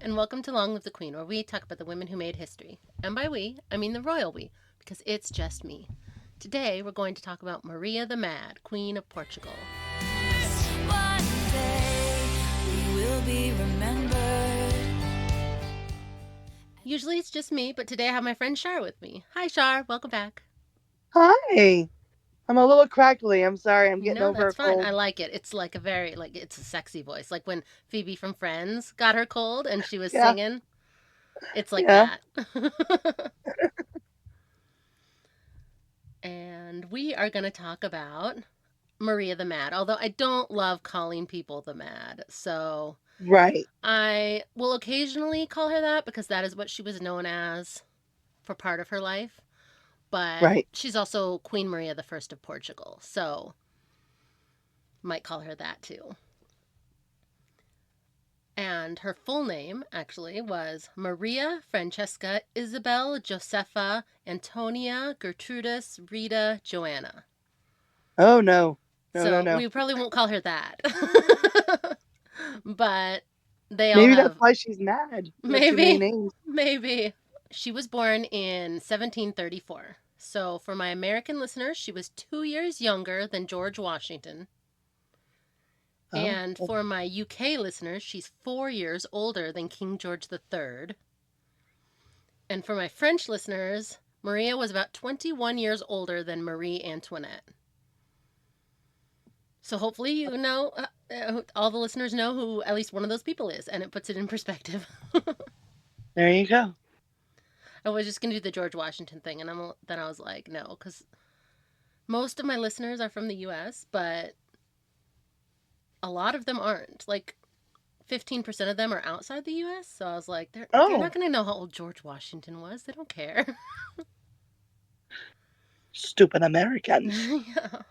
and welcome to Long Live the Queen, where we talk about the women who made history. And by we, I mean the royal we, because it's just me. Today, we're going to talk about Maria the Mad, Queen of Portugal. One day we will be remembered. Usually it's just me, but today I have my friend Char with me. Hi, Char. Welcome back. Hi. I'm a little crackly. I'm sorry. I'm getting No, over that's a fine. cold. I like it. It's like it's a sexy voice. Like when Phoebe from Friends got her cold and she was Yeah, singing. It's like yeah. that. And we are going to talk about Maria the Mad, although I don't love calling people the Mad. So Right, I will occasionally call her that because that is what she was known as for part of her life. But right. she's also Queen Maria the First of Portugal. So might call her that too. And her full name actually was Maria Francesca Isabel Josepha Antonia Gertrudis Rita Joanna. Oh, no. No, no, So no. we probably won't call her that. But they all Maybe that's have, why she's mad. She has too many maybe, names. maybe. She was born in 1734. So for my American listeners, she was 2 years younger than George Washington. Oh, And for my UK listeners, she's 4 years older than King George III. And for my French listeners, Maria was about 21 years older than Marie Antoinette. So hopefully all the listeners know who at least one of those people is, and it puts it in perspective. there you go. I was just gonna do the George Washington thing, and then I was like, no, because most of my listeners are from the U.S., but a lot of them aren't. Like 15% of them are outside the U.S., so I was like, they're not Oh, gonna know how old George Washington was. They don't care. stupid Americans. Yeah.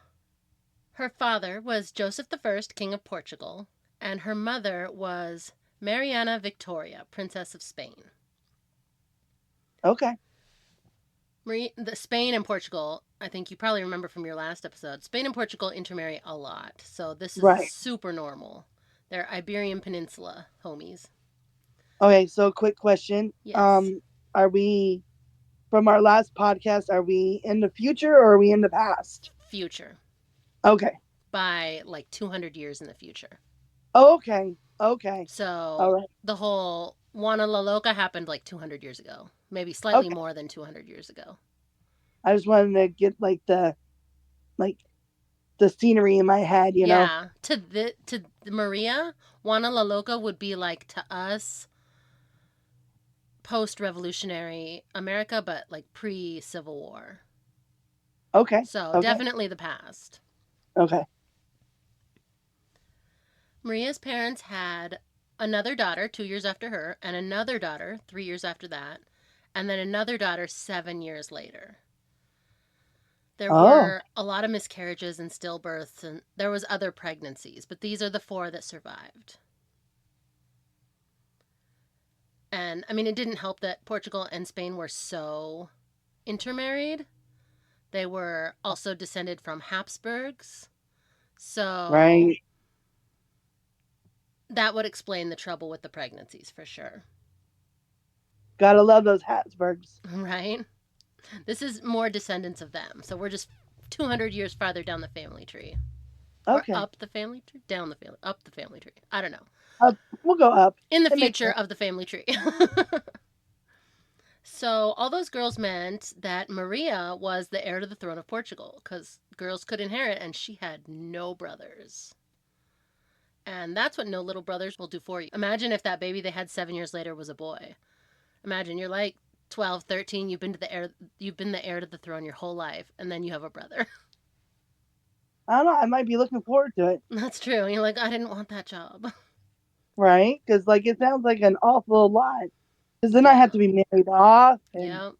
Her father was Joseph I, King of Portugal, and her mother was Mariana Victoria, Princess of Spain. Okay. Spain and Portugal, I think you probably remember from your last episode, Spain and Portugal intermarry a lot. So this is Right. super normal. They're Iberian Peninsula homies. Okay, so quick question. Yes, Are we, from our last podcast, are we in the future or are we in the past? future. Okay. By like 200 years in the future. Okay. Okay. All So right. the whole Juana La Loca happened like 200 years ago. Maybe slightly Okay. more than 200 years ago. I just wanted to get like the scenery in my head. Yeah, to Maria, Juana La Loca would be like to us post-revolutionary America, but like pre-Civil War. Okay. So Okay. definitely the past. Okay. Maria's parents had another daughter 2 years after her, and another daughter 3 years after that, and then another daughter 7 years later. There Oh, were a lot of miscarriages and stillbirths, and there was other pregnancies, but these are the four that survived. And I mean, it didn't help that Portugal and Spain were so intermarried. They were also descended from Habsburgs. So right. that would explain the trouble with the pregnancies for sure. Gotta love those Habsburgs. Right? This is more descendants of them. So we're just 200 years farther down the family tree. Or Okay. up the family tree? Down the family, up the family tree. I don't know. Up. We'll go up. In the It makes future sense. of the family tree. So all those girls meant that Maria was the heir to the throne of Portugal because girls could inherit and she had no brothers. And that's what no little brothers will do for you. Imagine if that baby they had 7 years later was a boy. Imagine you're like 12, 13, you've been the heir to the throne your whole life, and then you have a brother. I don't know. I might be looking forward to it. That's true. And you're like, I didn't want that job. Right? Because like it sounds like an awful lot. Because then I have Yeah. to be married off, and Yep.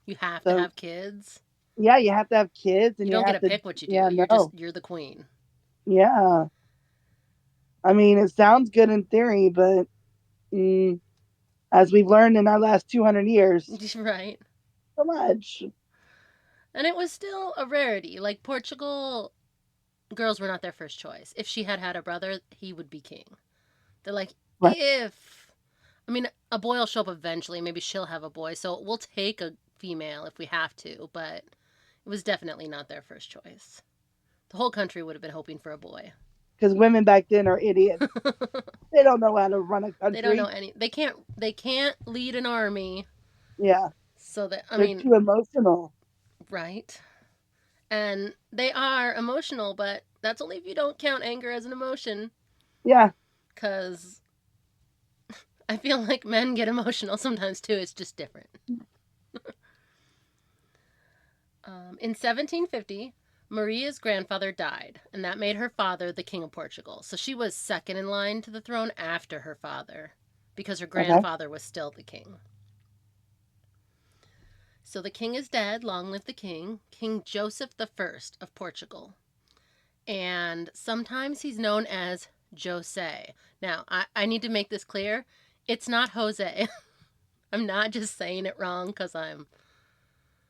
You have to so have kids. yeah, you have to have kids, and You you don't get have to to. pick what you do. Yeah. You're No. you're the queen. Yeah. I mean, it sounds good in theory, but as we've learned in our last 200 years, Right. so much. And it was still a rarity. Like Portugal girls were not their first choice. If she had had a brother, he would be king. They're like, Right. if I mean, a boy will show up eventually. Maybe she'll have a boy. So we'll take a female if we have to, but it was definitely not their first choice. The whole country would have been hoping for a boy. Because women back then are idiots. They don't know how to run a They don't know country. any. They can't lead an army. Yeah, So that I they're mean, too emotional. right? And they are emotional, but that's only if you don't count anger as an emotion. Yeah. Cause I feel like men get emotional sometimes too. It's just different. In 1750, Maria's grandfather died, and that made her father the King of Portugal. So she was second in line to the throne after her father, because her Okay. grandfather was still the king. So the king is dead. Long live the king, King Joseph I of Portugal. And sometimes he's known as Jose. Now, I need to make this clear. It's not Jose. I'm not just saying it wrong because I'm.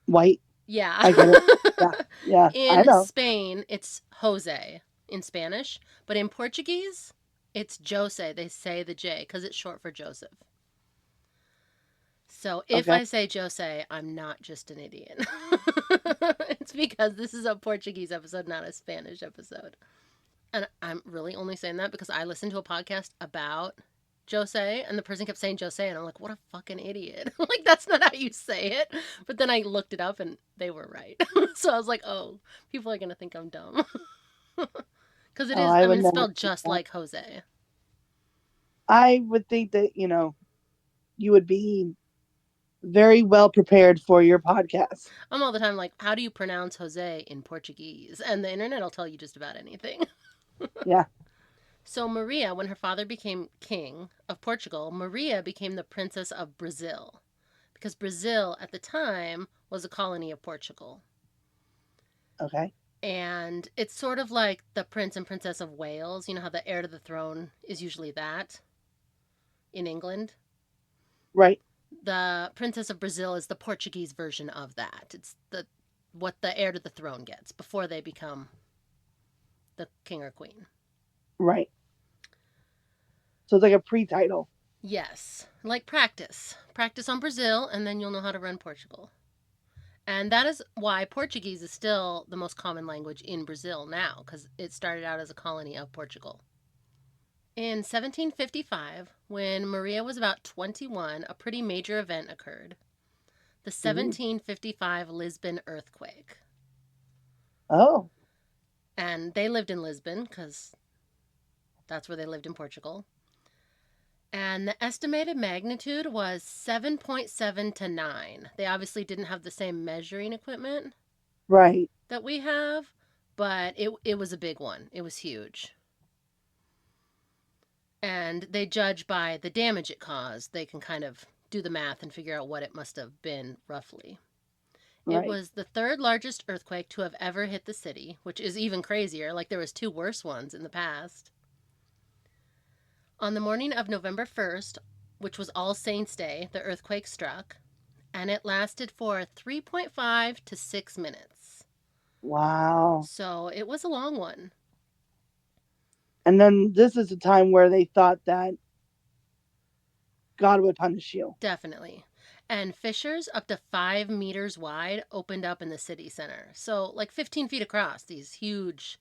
White. Yeah. I get it. Yeah. Yeah. I In know. Spain, it's Jose in Spanish, but in Portuguese, it's Jose. They say the J because it's short for Joseph. So if Okay. I say Jose, I'm not just an idiot. It's because this is a Portuguese episode, not a Spanish episode. And I'm really only saying that because I listened to a podcast about Jose, and the person kept saying Jose, and I'm like, what a fucking idiot. Like, that's not how you say it. But then I looked it up, and they were right. So I was like, oh, people are going to think I'm dumb. Because it Oh, is, I I mean, would it's never spelled think just that. like Jose. I would think that, you would be very well prepared for your podcast. I'm all the time like, how do you pronounce Jose in Portuguese? And the internet will tell you just about anything. Yeah. So, Maria, when her father became king of Portugal, Maria became the princess of Brazil. Because Brazil at the time was a colony of Portugal. Okay. And it's sort of like the Prince and Princess of Wales. You know how the heir to the throne is usually that in England? Right. The Princess of Brazil is the Portuguese version of that. It's the what the heir to the throne gets before they become the king or queen. Right. So it's like a pre-title. Yes, like practice. Practice on Brazil, and then you'll know how to run Portugal. And that is why Portuguese is still the most common language in Brazil now, because it started out as a colony of Portugal. In 1755, when Maria was about 21, a pretty major event occurred, the Ooh. 1755 Lisbon earthquake. Oh. And they lived in Lisbon because that's where they lived in Portugal. And the estimated magnitude was 7.7 to 9. They obviously didn't have the same measuring equipment Right. that we have, but it was a big one. It was huge. And they judge by the damage it caused. They can kind of do the math and figure out what it must have been roughly. It Right. was the third largest earthquake to have ever hit the city, which is even crazier. Like there was two worse ones in the past. On the morning of November 1st, which was All Saints' Day, the earthquake struck, and it lasted for 3.5 to 6 minutes. Wow. So it was a long one. And then this is a time where they thought that God would punish you. Definitely. And fissures up to 5 meters wide opened up in the city center. So, like 15 feet across, these huge,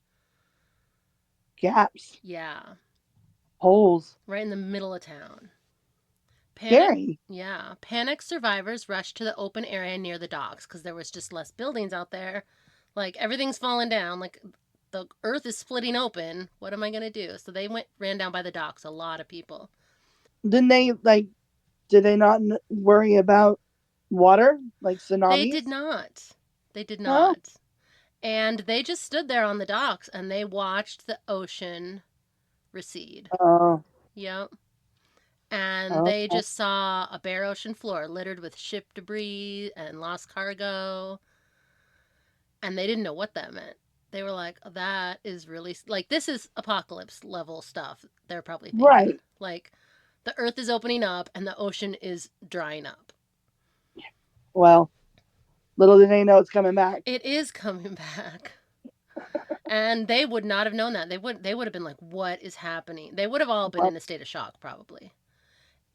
Gaps. yeah, Holes. right in the middle of town. Panic, Scary. yeah, panic survivors rushed to the open area near the docks because there was just less buildings out there. Like everything's falling down, like the earth is splitting open. What am I going to do? So they ran down by the docks, a lot of people. Didn't they like? Did they not worry about water like They did tsunamis? not. They did No. not. And they just stood there on the docks and they watched the ocean recede. Oh. Yep. And they Okay. just saw a bare ocean floor littered with ship debris and lost cargo. And they didn't know what that meant. They were like, that is really, like, this is apocalypse level stuff, they're probably thinking. Right. Like, the earth is opening up and the ocean is drying up. Well, little did they know it's coming back. It is coming back. And they would not have known that. They would have been like, what is happening? They would have all been Well, in a state of shock, probably.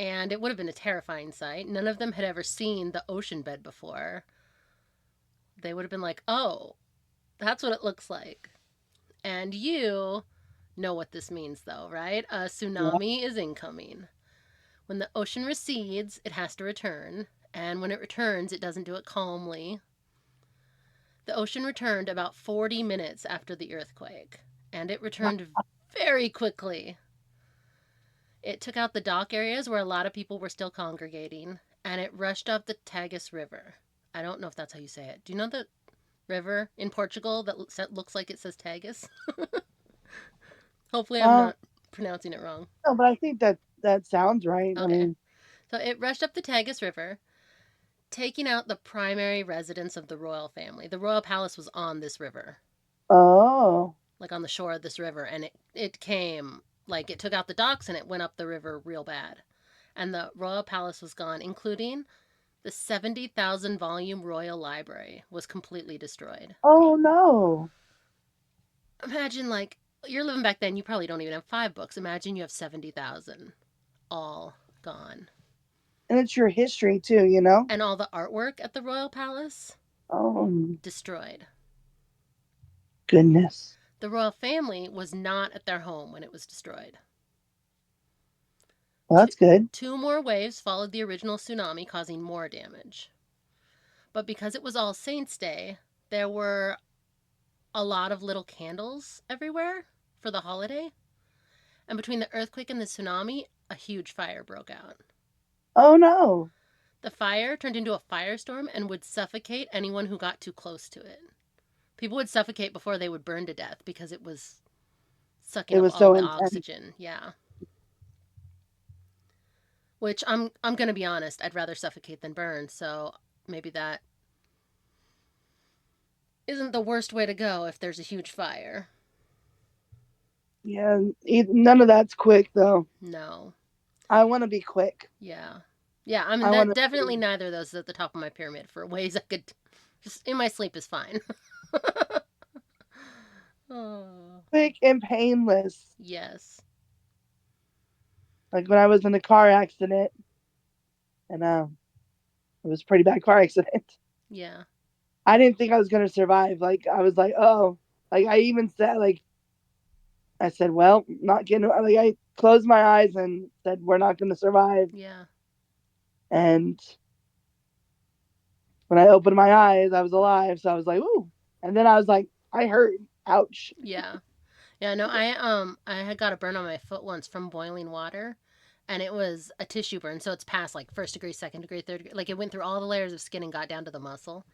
And it would have been a terrifying sight. None of them had ever seen the ocean bed before. They would have been like, oh, that's what it looks like. And you know what this means, though, right? A Yeah. tsunami is incoming. When the ocean recedes, it has to return. And when it returns, it doesn't do it calmly. The ocean returned about 40 minutes after the earthquake, and it returned very quickly. It took out the dock areas where a lot of people were still congregating, and it rushed up the Tagus River. I don't know if that's how you say it. Do you know the river in Portugal that looks like it says Tagus? Hopefully, I'm Um, not pronouncing it wrong. no, but I think that sounds right. I Okay. mean, So it rushed up the Tagus River, taking out the primary residence of the royal family. The royal palace was on this river, oh, like on the shore of this river, and it came, like, it took out the docks and it went up the river real bad. And the royal palace was gone, including the 70,000 volume royal library was completely destroyed. oh no. Imagine, like, you're living back then, you probably don't even have 5 books. Imagine you have 70,000 all gone. And it's your history too, you know? And all the artwork at the royal palace Oh, destroyed. goodness. The royal family was not at their home when it was destroyed. Well, Two, that's good. two more waves followed the original tsunami, causing more damage. But because it was All Saints' Day, there were a lot of little candles everywhere for the holiday. And between the earthquake and the tsunami, a huge fire broke out. Oh no. The fire turned into a firestorm and would suffocate anyone who got too close to it. People would suffocate before they would burn to death because it was sucking It up was all so the intense. oxygen. Yeah. Which I'm going to be honest, I'd rather suffocate than burn, so maybe that isn't the worst way to go if there's a huge fire. Yeah, none of that's quick though. No. I want to be quick. Yeah. Yeah, I mean I want that to definitely be neither of those is at the top of my pyramid for ways I could just in my sleep is fine. Oh. quick and painless. Yes. Like when I was in a car accident, and it was a pretty bad car accident. Yeah. I didn't think I was gonna survive. Like I was like, oh, like I even said, like I said, well, not getting. Like I closed my eyes and said, we're not gonna survive. Yeah. And when I opened my eyes, I was alive. So I was like, ooh. And then I was like, I hurt. Ouch. Yeah. Yeah, no, I had got a burn on my foot once from boiling water, and it was a tissue burn, so it's past like first degree, second degree, third degree. Like it went through all the layers of skin and got down to the muscle.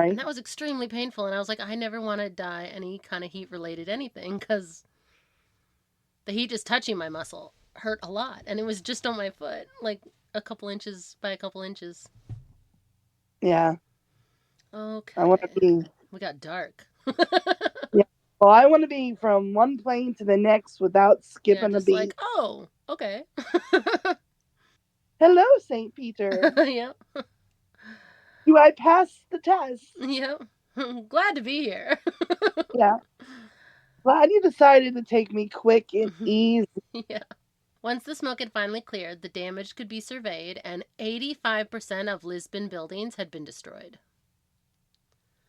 And Right. that was extremely painful, and I was like, I never want to die any kind of heat related anything cuz the heat just touching my muscle hurt a lot, and it was just on my foot, like a couple inches by a couple inches. Yeah. I want to Okay. be. We got dark. Yeah. Well, I want to be from one plane to the next without Yeah, skipping a just like, beat. oh, okay. Hello, Saint Peter. Yeah. Do I pass the test? Yeah. Glad to be here. Yeah. Glad you decided to take me quick and easy. Yeah. Once the smoke had finally cleared, the damage could be surveyed, and 85% of Lisbon buildings had been destroyed.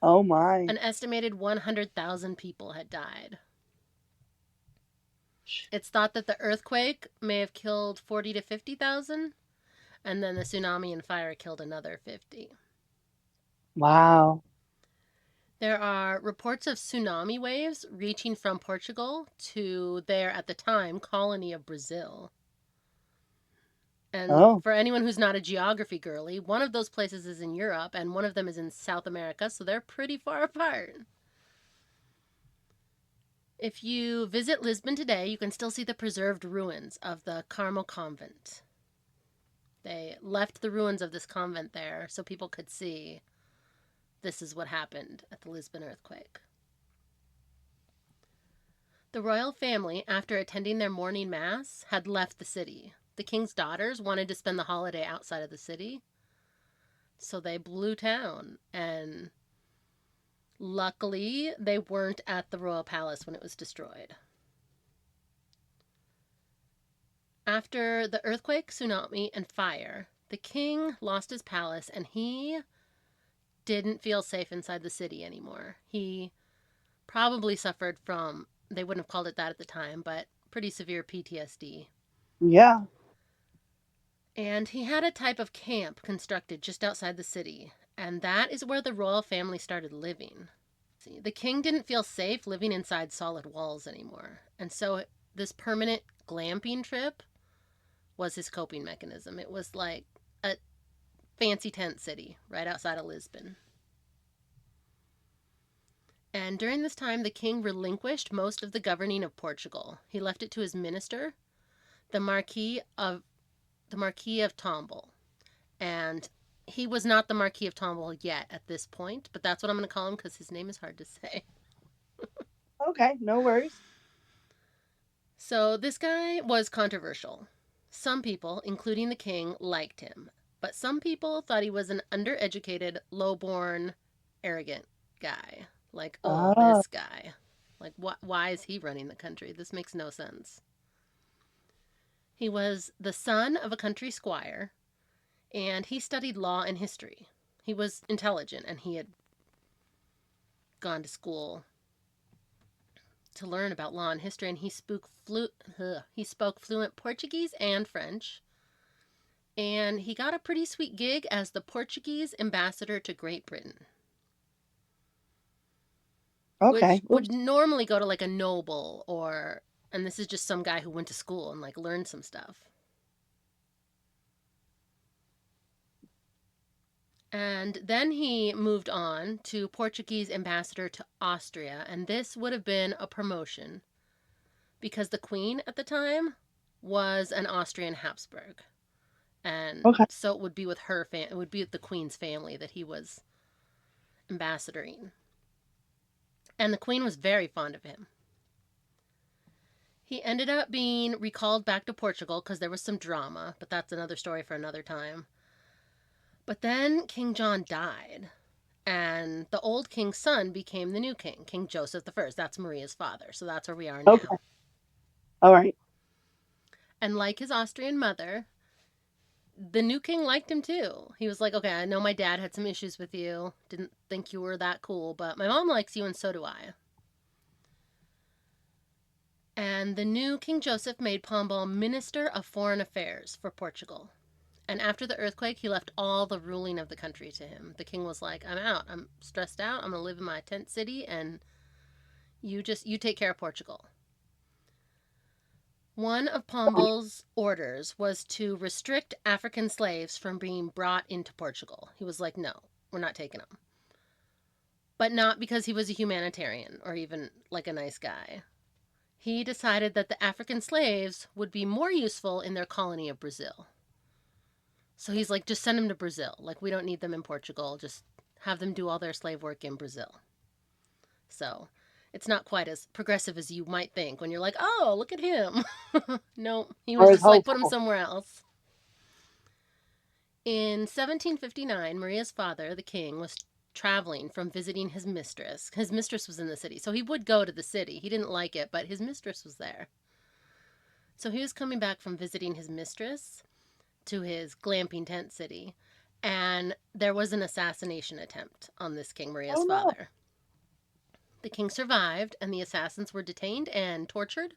Oh my. An estimated 100,000 people had died. It's thought that the earthquake may have killed 40 to 50,000, and then the tsunami and fire killed another 50. Wow. There are reports of tsunami waves reaching from Portugal to their, at the time, colony of Brazil. And Oh, for anyone who's not a geography girly, one of those places is in Europe and one of them is in South America, so they're pretty far apart. If you visit Lisbon today, you can still see the preserved ruins of the Carmel convent. They left the ruins of this convent there so people could see this is what happened at the Lisbon earthquake. The royal family, after attending their morning mass, had left the city. The king's daughters wanted to spend the holiday outside of the city, so they blew town. And luckily, they weren't at the royal palace when it was destroyed. After the earthquake, tsunami, and fire, the king lost his palace and he didn't feel safe inside the city anymore. He probably suffered from, they wouldn't have called it that at the time, but pretty severe PTSD. Yeah. And he had a type of camp constructed just outside the city, and that is where the royal family started living. See, the king didn't feel safe living inside solid walls anymore, and so this permanent glamping trip was his coping mechanism. It was like a fancy tent city right outside of Lisbon. And during this time, the king relinquished most of the governing of Portugal. He left it to his minister, the Marquis of Tombol. And he was not the Marquis of Tombol yet at this point, but that's what I'm going to call him because his name is hard to say. Okay, no worries. So this guy was controversial. Some people, including the king, liked him, but some people thought he was an undereducated, lowborn, arrogant guy. Like, oh, Ah, this guy. Like, why is he running the country? This makes no sense. He was the son of a country squire, and he studied law and history. He was intelligent, and he had gone to school to learn about law and history, and he spoke fluent Portuguese and French. And he got a pretty sweet gig as the Portuguese ambassador to Great Britain, which okay. would Oops. normally go to like a noble or, and this is just some guy who went to school and like learned some stuff. And then he moved on to Portuguese ambassador to Austria, and this would have been a promotion because the queen at the time was an Austrian Habsburg. And Okay. so it would be with it would be with the queen's family that he was ambassadoring. And the queen was very fond of him. He ended up being recalled back to Portugal because there was some drama, but that's another story for another time. But then King John died, and the old king's son became the new king, King Joseph the First. That's Maria's father, so that's where we are Okay. now. All right. And like his Austrian mother, the new king liked him too. He was like, okay, I know my dad had some issues with you, didn't think you were that cool, but my mom likes you and so do I. And the new King Joseph made Pombal Minister of Foreign Affairs for Portugal. And after the earthquake, he left all the ruling of the country to him. The king was like, I'm out. I'm stressed out. I'm going to live in my tent city and you take care of Portugal. One of Pombal's orders was to restrict African slaves from being brought into Portugal. He was like, no, we're not taking them. But not because he was a humanitarian or even like a nice guy. He decided that the African slaves would be more useful in their colony of Brazil. So he's like, just send them to Brazil. Like, we don't need them in Portugal. Just have them do all their slave work in Brazil. So it's not quite as progressive as you might think when you're like, oh, look at him. No, he was Or is just like, put him hopeful. somewhere else. In 1759, Maria's father, the king, was traveling from visiting his mistress. His mistress was in the city, so he would go to the city. He didn't like it, but his mistress was there. So he was coming back from visiting his mistress to his glamping tent city, and there was an assassination attempt on this King Oh Maria's no. father. The king survived, and the assassins were detained and tortured.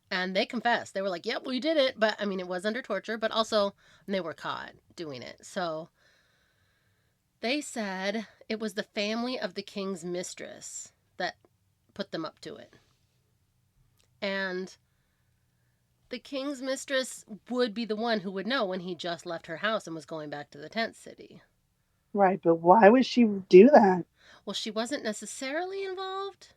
And they confessed. They were like, yep, we did it. But I mean, it was under torture, but also they were caught doing it. So they said it was the family of the king's mistress that put them up to it. And the king's mistress would be the one who would know when he just left her house and was going back to the tent city. Right, but why would she do that? Well, she wasn't necessarily involved.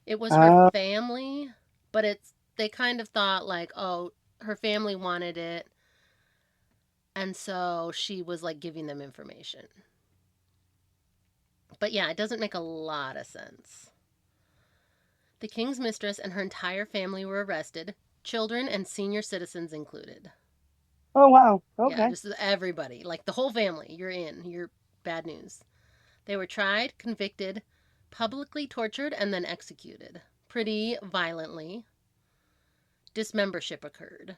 It was her Uh, family, but they kind of thought like, oh, her family wanted it, and so she was like giving them information. But yeah, it doesn't make a lot of sense. The king's mistress and her entire family were arrested, children and senior citizens included. oh wow. Yeah, Okay. just everybody, like the whole family, you're in. You're bad news. They were tried, convicted, publicly tortured, and then executed. Pretty violently. dismembership occurred.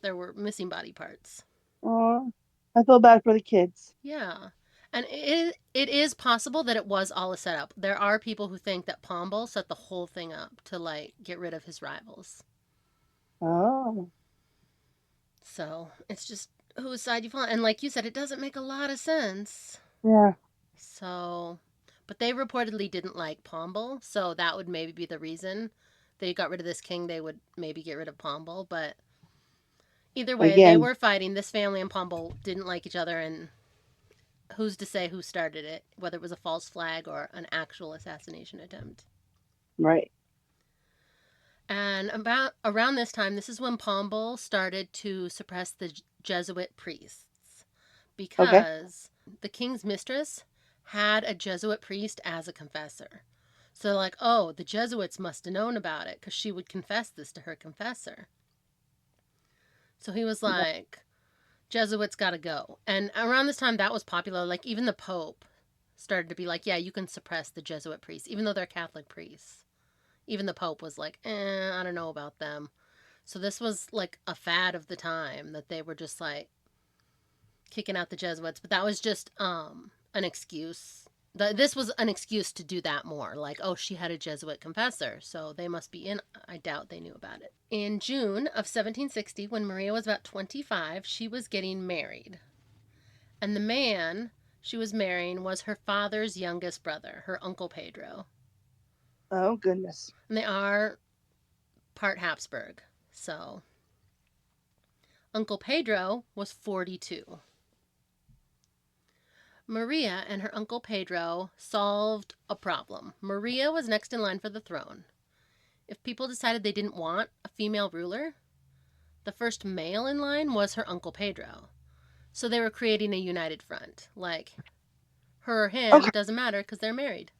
There were missing body parts. Oh, I feel bad for the kids. Yeah. And it is possible that it was all a setup. There are people who think that Pombal set the whole thing up to like get rid of his rivals. Oh, So it's just whose side you fall on. And like you said, it doesn't make a lot of sense. yeah, So, but they reportedly didn't like Pombal, so that would maybe be the reason they got rid of this king. They would maybe get rid of Pombal, but either way, they again, were fighting. This family and Pombal didn't like each other, and who's to say who started it, whether it was a false flag or an actual assassination attempt. right. And about around this time, this is when Pombal started to suppress the Jesuit priests Okay. because the king's mistress had a Jesuit priest as a confessor. So, like, oh, the Jesuits must have known about it because she would confess this to her confessor. So he was Right. like, Jesuits got to go. And around this time, that was popular. Like, even the Pope started to be like, yeah, you can suppress the Jesuit priests, even though they're Catholic priests. Even the Pope was like, I don't know about them. So this was like a fad of the time that they were just like kicking out the Jesuits, but that was just an excuse. This was an excuse to do that more. Like, oh, she had a Jesuit confessor, so they must be in. I doubt they knew about it. In June of 1760, when Maria was about 25, she was getting married. And the man she was marrying was her father's youngest brother, her Uncle Pedro. Oh, goodness. And they are part Habsburg. So, Uncle Pedro was 42. Maria and her Uncle Pedro solved a problem. Maria was next in line for the throne. If people decided they didn't want a female ruler, the first male in line was her Uncle Pedro. So they were creating a united front. Like, her or him, Okay. doesn't matter because they're married.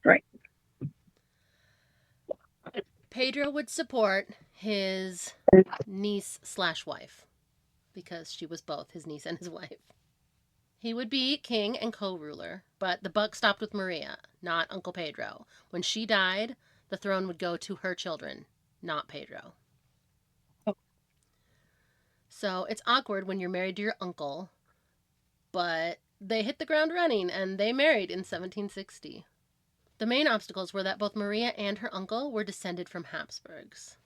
Right. Pedro would support his niece slash wife because she was both his niece and his wife. He would be king and co ruler, but the buck stopped with Maria, not Uncle Pedro. When she died, the throne would go to her children, not Pedro. Oh, So it's awkward when you're married to your uncle, but they hit the ground running and they married in 1760. The main obstacles were that both Maria and her uncle were descended from Habsburgs,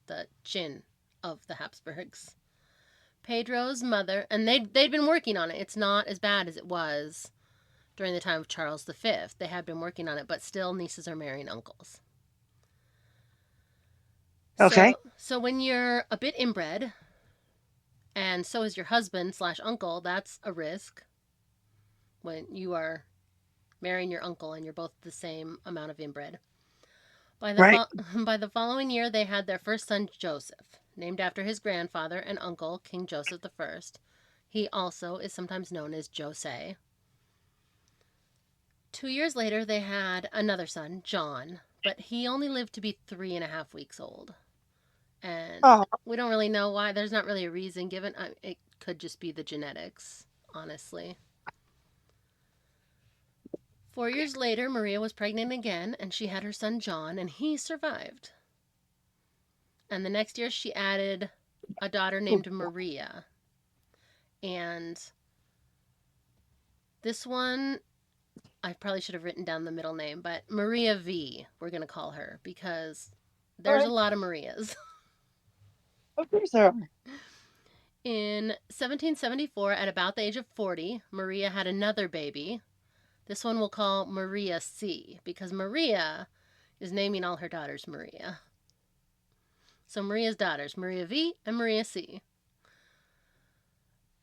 the chin of the Habsburgs. Pedro's mother, and they'd been working on it. It's not as bad as it was during the time of Charles V. They had been working on it, but still nieces are marrying uncles. okay. So when you're a bit inbred, and so is your husband slash uncle, that's a risk when you are marrying your uncle and you're both the same amount of inbred. By the Right. by the following year, they had their first son Joseph, named after his grandfather and uncle, King Joseph I. He also is sometimes known as Jose. 2 years later, they had another son, John, but he only lived to be 3.5 weeks old. And Oh, we don't really know why. There's not really a reason given. It could just be the genetics, honestly. 4 years later, Maria was pregnant again, and she had her son John, and he survived. And the next year, she added a daughter named Maria. And this one, I probably should have written down the middle name, but Maria V, we're going to call her because all there's a right. lot of Marias. Of course there are. In 1774, at about the age of 40, Maria had another baby. This one we'll call Maria C because Maria is naming all her daughters Maria. So Maria's daughters, Maria V and Maria C.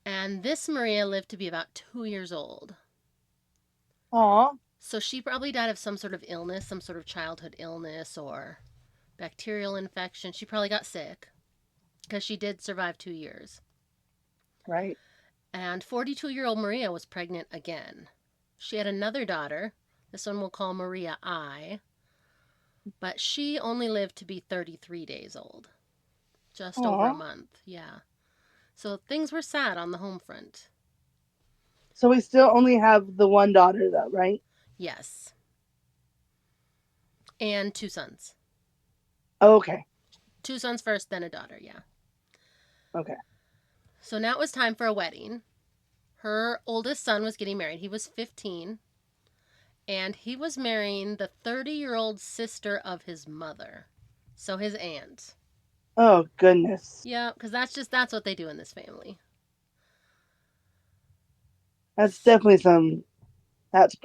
And this Maria lived to be about 2 years old. Aw. So she probably died of some sort of illness, some sort of childhood illness or bacterial infection. She probably got sick because she did survive 2 years. Right. And 42-year-old Maria was pregnant again. She had another daughter. This one we'll call Maria I. But she only lived to be 33 days old. Just over a Aw. month, yeah. So things were sad on the home front. So we still only have the one daughter, though, right? Yes. And two sons. Okay. 2 sons first, then a daughter, yeah. Okay. So now it was time for a wedding. Her oldest son was getting married. He was 15, and he was marrying the 30-year-old sister of his mother. So his aunt. Oh, goodness. Yeah, because that's what they do in this family. That's definitely that's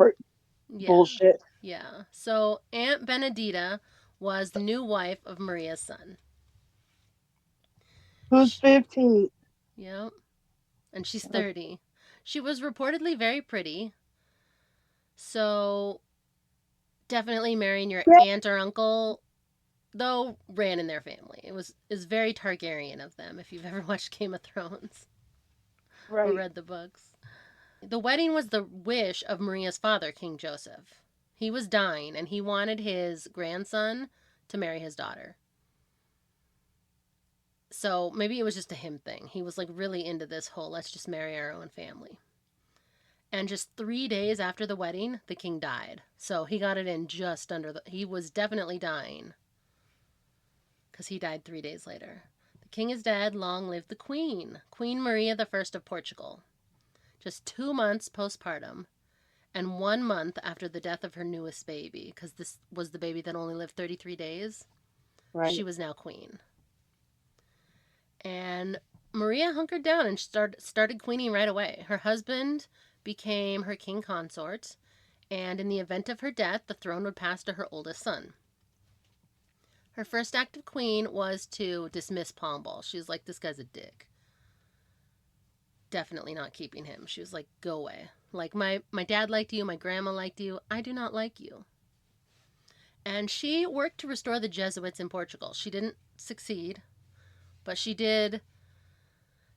Yeah, bullshit. yeah. So Aunt Benedita was the new wife of Maria's son. Who's Sh 15? yeah, and she's Okay. 30. She was reportedly very pretty. So definitely marrying your aunt or uncle, though, ran in their family. Is very Targaryen of them. If you've ever watched Game of Thrones or Right. read the books, the wedding was the wish of Maria's father, King Joseph. He was dying, and he wanted his grandson to marry his daughter. So maybe it was just a him thing. He was like really into this whole let's just marry our own family. And just 3 days after the wedding, the king died. So he got it in just under the. He was definitely dying because he died 3 days later. The king is dead. Long live the queen. Queen Maria the First of Portugal. Just 2 months postpartum and 1 month after the death of her newest baby, because this was the baby that only lived 33 days, she Right. was now queen. And Maria hunkered down and started queening right away. Her husband became her king consort, and in the event of her death, the throne would pass to her oldest son. Her first act of queen was to dismiss Pombal. She was like, this guy's a dick. Definitely not keeping him. She was like, go away. Like, my dad liked you, my grandma liked you. I do not like you. And she worked to restore the Jesuits in Portugal. She didn't succeed, but she did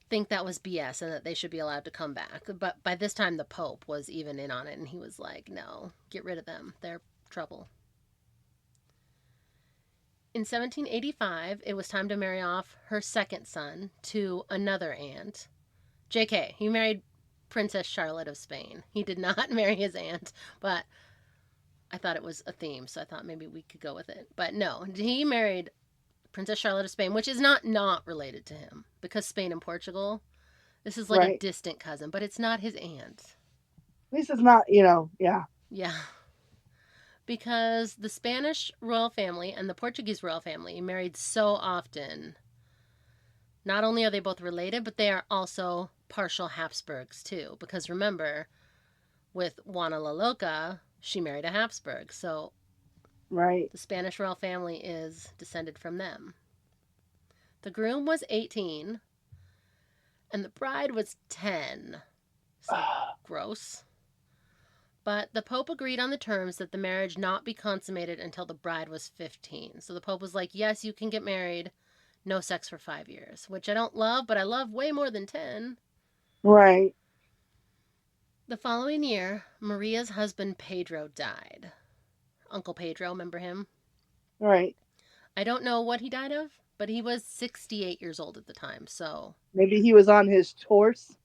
think that was BS and that they should be allowed to come back. But by this time, the Pope was even in on it, and he was like, no, get rid of them. They're trouble. In 1785, it was time to marry off her second son to another aunt. JK, he married Princess Charlotte of Spain. He did not marry his aunt, but I thought it was a theme, so I thought maybe we could go with it. But no, he married Princess Charlotte of Spain, which is not related to him because Spain and Portugal. This is like a Right. distant cousin, but it's not his aunt. At least it's not, yeah. Yeah. Because the Spanish royal family and the Portuguese royal family married so often. Not only are they both related, but they are also partial Habsburgs too. Because remember, with Juana la Loca, she married a Habsburg. So Right. the Spanish royal family is descended from them. The groom was 18 and the bride was 10. So gross. But the Pope agreed on the terms that the marriage not be consummated until the bride was 15. So the Pope was like, yes, you can get married, no sex for 5 years, which I don't love, but I love way more than 10. Right. The following year, Maria's husband Pedro died. Uncle Pedro, remember him? Right. I don't know what he died of, but he was 68 years old at the time, so Maybe he was on his horse.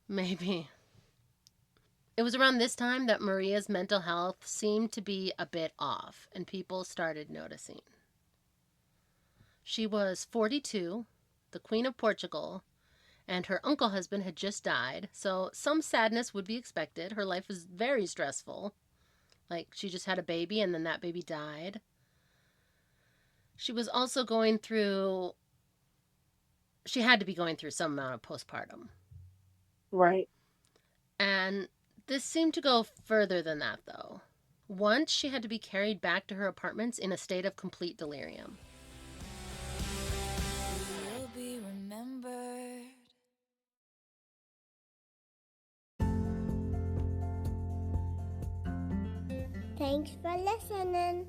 maybe. It was around this time that Maria's mental health seemed to be a bit off, and people started noticing. She was 42, the Queen of Portugal, and her uncle husband had just died, so some sadness would be expected. Her life was very stressful. Like, she just had a baby, and then that baby died. She was also going through, she had to be going through some amount of postpartum. Right. And this seemed to go further than that, though. Once she had to be carried back to her apartments in a state of complete delirium. Will be remembered. Thanks for listening.